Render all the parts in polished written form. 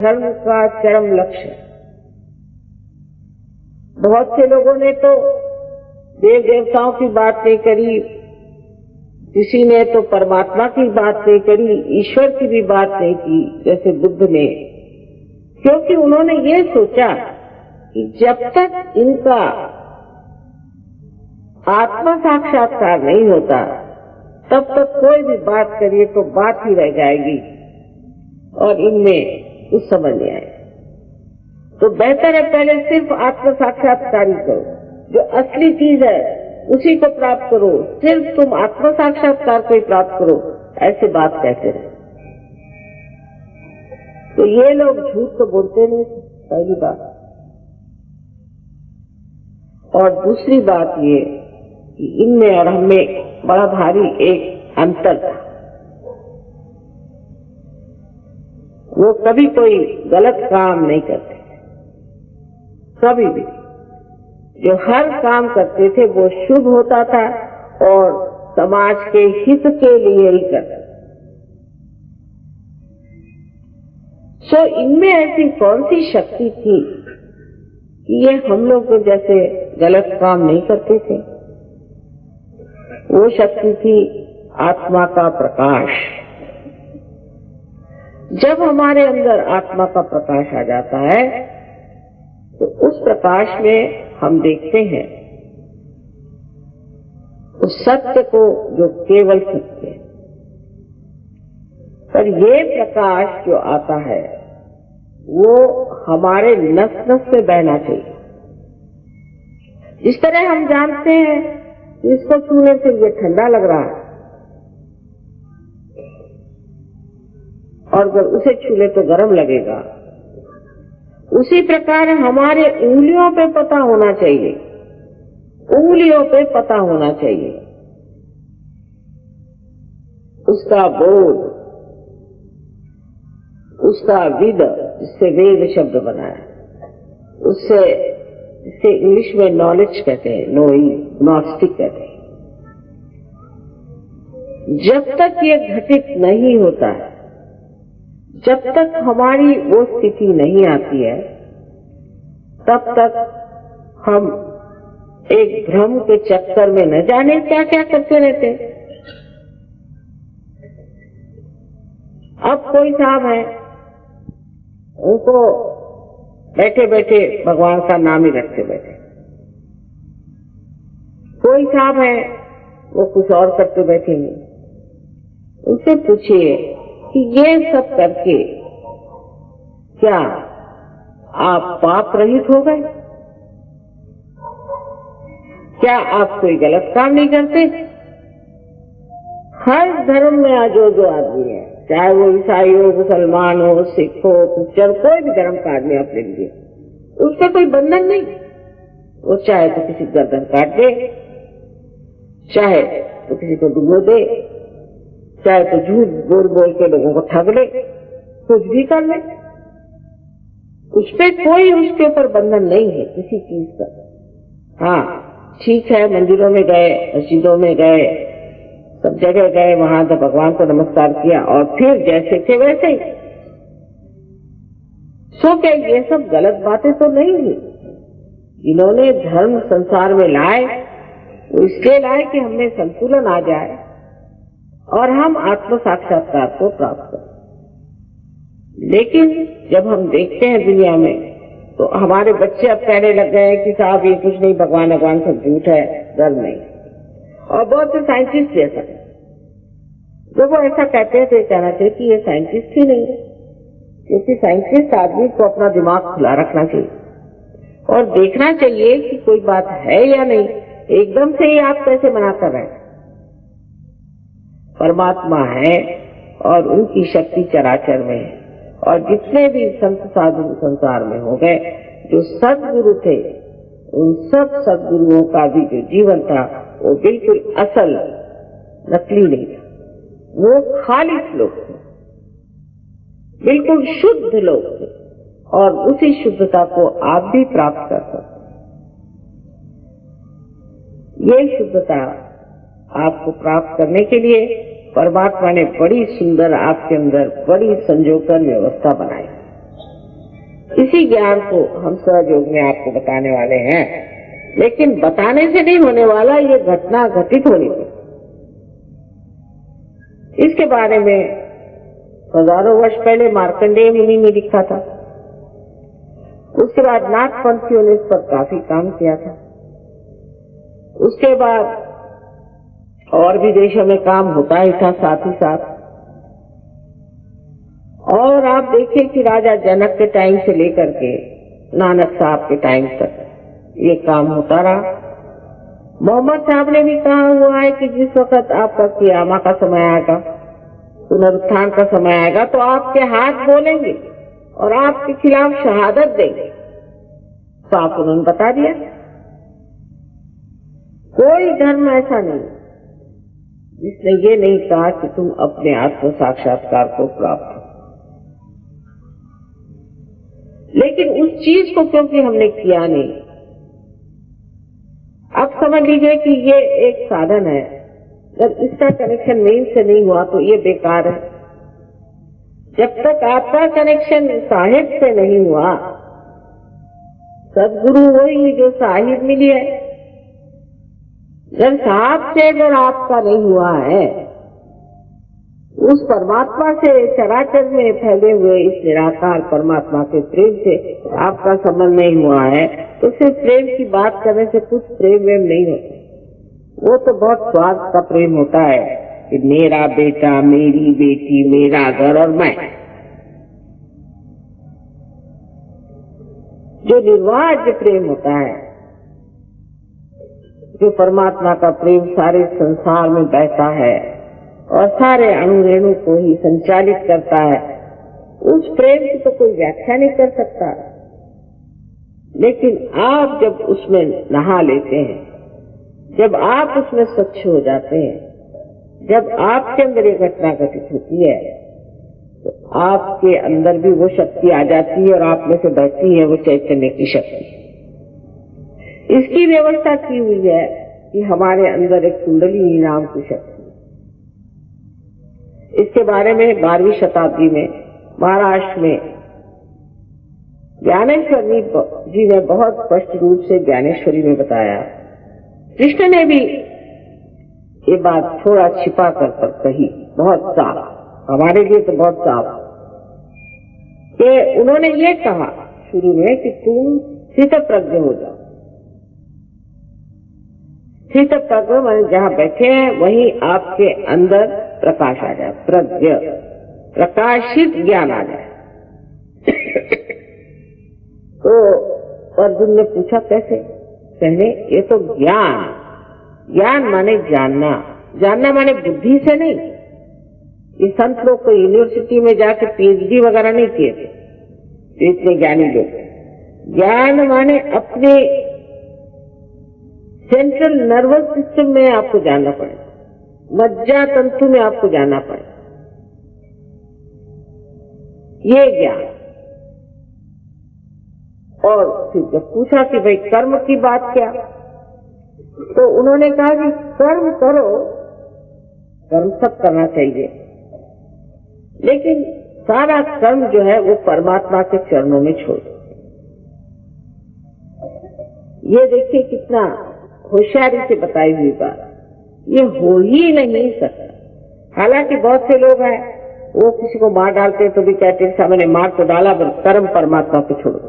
धर्म का चरम लक्ष्य। बहुत से लोगों ने तो देव देवताओं की बात नहीं करी, किसी ने तो परमात्मा की बात नहीं करी, ईश्वर की भी बात नहीं की, जैसे बुद्ध ने, क्योंकि उन्होंने ये सोचा कि जब तक इनका आत्मा साक्षात्कार नहीं होता तब तक कोई भी बात करिए तो बात ही रह जाएगी और इनमें कुछ समझ नहीं आए। तो बेहतर है पहले सिर्फ आत्म साक्षात्कार करो, जो असली चीज है उसी को प्राप्त करो, सिर्फ तुम आत्म साक्षात्कार को ही प्राप्त करो, ऐसी बात कहते रहे। तो ये लोग झूठ तो बोलते नहीं, पहली बात। और दूसरी बात ये कि इनमें और हमें बड़ा भारी एक अंतर था। वो कभी कोई गलत काम नहीं करते, कभी भी। जो हर काम करते थे वो शुभ होता था और समाज के हित के लिए ही करते। सो इनमें ऐसी कौन सी शक्ति थी कि ये हम लोग जैसे गलत काम नहीं करते थे? वो शक्ति थी आत्मा का प्रकाश। जब हमारे अंदर आत्मा का प्रकाश आ जाता है तो उस प्रकाश में हम देखते हैं उस सत्य को जो केवल सत्य है। पर ये प्रकाश जो आता है वो हमारे नस नस में बहना चाहिए। जिस तरह हम जानते हैं कि इसको छूने से ये ठंडा लग रहा है और अगर उसे छूले तो गर्म लगेगा, उसी प्रकार हमारे उंगलियों पे पता होना चाहिए, उंगलियों पे पता होना चाहिए उसका बोध, उसका विद, जिससे वेद शब्द बना है, उससे जिसे इंग्लिश में नॉलेज कहते हैं, नॉस्टिक कहते हैं। जब तक ये घटित नहीं होता है, जब तक हमारी वो स्थिति नहीं आती है, तब तक हम एक भ्रम के चक्कर में न जाने क्या क्या करते रहते। अब कोई साहब है, उनको बैठे बैठे भगवान का नाम ही रखते बैठे। कोई साहब है वो कुछ और करते बैठेंगे। उनसे पूछिए कि ये सब करके क्या आप पाप रहित हो गए? क्या आप कोई गलत काम नहीं करते? हर धर्म में जो आदमी है, चाहे वो ईसाई हो, मुसलमान हो, सिख हो, क्रिश्चियन, कोई भी धर्म का आदमी आप ले लीजिए, उसका कोई बंधन नहीं। वो चाहे तो किसी गर्दन काट दे, चाहे तो किसी को डुबो दे, चाहे तो झूठ बोल बोल के लोगों को ठग ले, कुछ भी कर ले, उस पर कोई उसके ऊपर बंधन नहीं है किसी चीज का। हाँ ठीक है, मंदिरों में गए, मस्जिदों में गए, सब जगह गए, वहां तो भगवान को नमस्कार किया और फिर जैसे थे वैसे ही। सो क्या ये सब गलत बातें तो नहीं हुई? जिन्होंने धर्म संसार में लाए वो इसलिए लाए कि हमें संतुलन आ जाए और हम आत्म साक्षात्कार को प्राप्त करें। लेकिन जब हम देखते हैं दुनिया में तो हमारे बच्चे अब कहने लग गए कि साहब ये कुछ नहीं, भगवान भगवान सब झूठ है, धर्म नहीं। और बहुत से साइंटिस्ट जैसा जब वो ऐसा कहते हैं तो कहना चाहिए कि ये साइंटिस्ट ही नहीं है, क्योंकि साइंटिस्ट आदमी को अपना दिमाग खुला रखना चाहिए और देखना चाहिए कि कोई बात है या नहीं। एकदम से ही आप कैसे मना कर रहे हैं? परमात्मा है और उनकी शक्ति चराचर में है। और जितने भी संत साधु संसार में हो गए, जो सदगुरु थे, उन सब सदगुरुओं का भी जो जीवन था वो बिल्कुल असल, नकली नहीं था। वो खालिस लोग थे, बिल्कुल शुद्ध लोग थे और उसी शुद्धता को आप भी प्राप्त कर सकते। ये शुद्धता आपको प्राप्त करने के लिए परमात्मा ने बड़ी सुंदर आपके अंदर बड़ी संजोकर व्यवस्था बनाई। इसी ज्ञान को हम सहयोग में आपको बताने वाले हैं, लेकिन बताने से नहीं होने वाला, ये घटना घटित होनी चाहिए। इसके बारे में हजारों वर्ष पहले मार्कंडेय मुनि ने लिखा था। उसके बाद नाथपंथियों ने इस पर काफी काम किया था। उसके बाद और भी देशों में काम होता ही था साथ ही साथ। और आप देखिए कि राजा जनक के टाइम से लेकर के नानक साहब के टाइम तक ये काम होता रहा। मोहम्मद साहब ने भी कहा हुआ है कि जिस वक्त आपका क़ियामा का समय आएगा, पुनरुत्थान का समय आएगा, तो आपके हाथ बोलेंगे और आपके खिलाफ शहादत देंगे। साफ उन्होंने बता दिया। कोई धर्म ऐसा नहीं जिसने ये नहीं कहा कि तुम अपने आत्म साक्षात्कार को प्राप्त हो। लेकिन उस चीज को क्योंकि हमने किया नहीं, अब समझ लीजिए कि ये एक साधन है, जब इसका कनेक्शन मेन से नहीं हुआ तो ये बेकार है। जब तक आपका कनेक्शन साहिब से नहीं हुआ, सदगुरु वही जो साहिब मिली है, जब साहब से अगर आपका नहीं हुआ है, उस परमात्मा से, चराचर में फैले हुए इस निराकार परमात्मा के प्रेम से आपका संबंध नहीं हुआ है, तो सिर्फ प्रेम की बात करने से कुछ प्रेम वेम नहीं होता। वो तो बहुत स्वार्थ का प्रेम होता है कि मेरा बेटा, मेरी बेटी, मेरा घर और मैं। जो निर्वाज्य प्रेम होता है, जो परमात्मा का प्रेम सारे संसार में बहता है और सारे अणु रेणु को ही संचालित करता है, उस प्रेम की तो कोई व्याख्या नहीं कर सकता। लेकिन आप जब उसमें नहा लेते हैं, जब आप उसमें स्वच्छ हो जाते हैं, जब आपके अंदर ये घटना घटित होती है, तो आपके अंदर भी वो शक्ति आ जाती है और आप में से बहती है वो चैतन्य की शक्ति। इसकी व्यवस्था की हुई है कि हमारे अंदर एक कुंडली नाम की शक्ति। इसके बारे में 12वीं शताब्दी में महाराष्ट्र में ज्ञानेश्वर जी ने बहुत स्पष्ट रूप से ज्ञानेश्वरी में बताया। कृष्ण ने भी ये बात थोड़ा छिपा कर कही, बहुत साफ, हमारे लिए तो बहुत साफ, कि उन्होंने ये कहा शुरू में कि तुम स्थित प्रज्ञ हो जाओ। स्थित प्रज्ञ माने जहाँ बैठे हैं वहीं आपके अंदर प्रकाश आ जाए, प्रज्ञ, प्रकाशित ज्ञान आ जाए। तो अर्जुन ने पूछा कैसे? कहने ये तो ज्ञान, ज्ञान माने जानना, जानना माने बुद्धि से नहीं। ये संत लोग को यूनिवर्सिटी में जाके पीएचडी वगैरह नहीं किए थे, इतने ज्ञानी लोग। ज्ञान माने अपने सेंट्रल नर्वस सिस्टम में आपको जानना पड़ेगा, मज्जा तंतु में आपको जाना पड़ेगा, ये ज्ञान। और फिर जब पूछा कि भाई कर्म की बात क्या, तो उन्होंने कहा कि कर्म करो, कर्म सब करना चाहिए, लेकिन सारा कर्म जो है वो परमात्मा के चरणों में छोड़ दो। ये देखिए कितना होशियारी से बताई हुई बात, ये हो ही नहीं सकता। हालांकि बहुत से लोग हैं वो किसी को मार डालते हैं तो भी कहते हैं सामने मार तो डाला, पर कर्म परमात्मा को छोड़ दो।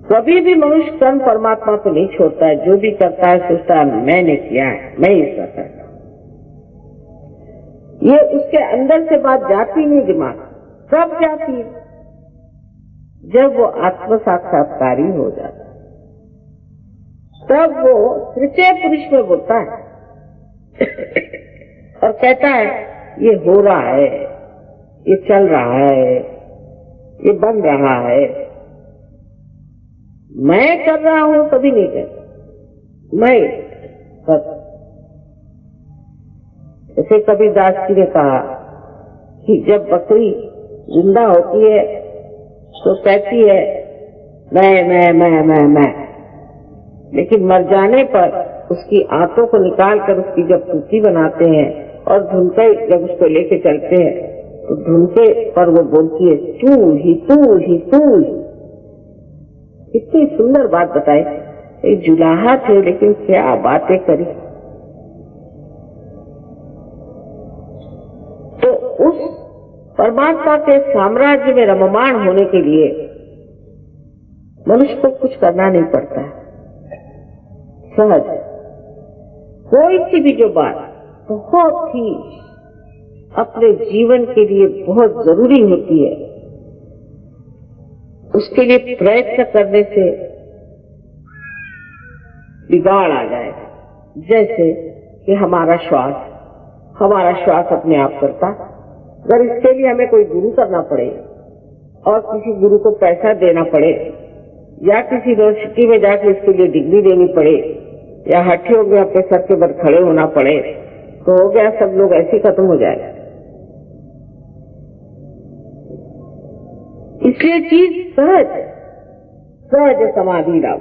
कभी भी मनुष्य कर्म परमात्मा को नहीं छोड़ता है। जो भी करता है सोचता है मैंने किया है, मैं इसका करता हूं। ये उसके अंदर से बात जाती नहीं दिमाग, कब जाती है? जब वो आत्म साक्षात्कारी हो जाता है, तब वो तृतीय पुरुष में बोलता है और कहता है ये हो रहा है, ये चल रहा है, ये बन रहा है। मैं कर रहा हूं कभी नहीं कर, मैं कर। जैसे कबीर दास जी ने कहा कि जब बकरी जिंदा होती है तो कहती है मैं, लेकिन मर जाने पर उसकी आंतों को निकाल कर उसकी जब कुर्सी बनाते हैं और धुनकर जब उसको लेके चलते हैं तो ढूंढते पर वो बोलती है तू ही तू ही तू ही। कितनी सुंदर बात बताई। एक जुलाहा थे लेकिन क्या बातें करी। तो उस परमात्मा के साम्राज्य में रममाण होने के लिए मनुष्य को कुछ करना नहीं पड़ता है, सहज। कोई सी भी जो बात बहुत ही अपने जीवन के लिए बहुत जरूरी होती है, उसके लिए प्रयत्न करने से बिगाड़ आ जाएगा। जैसे कि हमारा श्वास अपने आप करता। अगर इसके लिए हमें कोई गुरु करना पड़े और किसी गुरु को पैसा देना पड़े या किसी यूनिवर्सिटी में जाकर इसके लिए डिग्री देनी पड़े या हठियों में अपने सर के बल खड़े होना पड़े तो हो गया, सब लोग ऐसे खत्म हो जाए। इसलिए चीज सहज समाधि लाओ।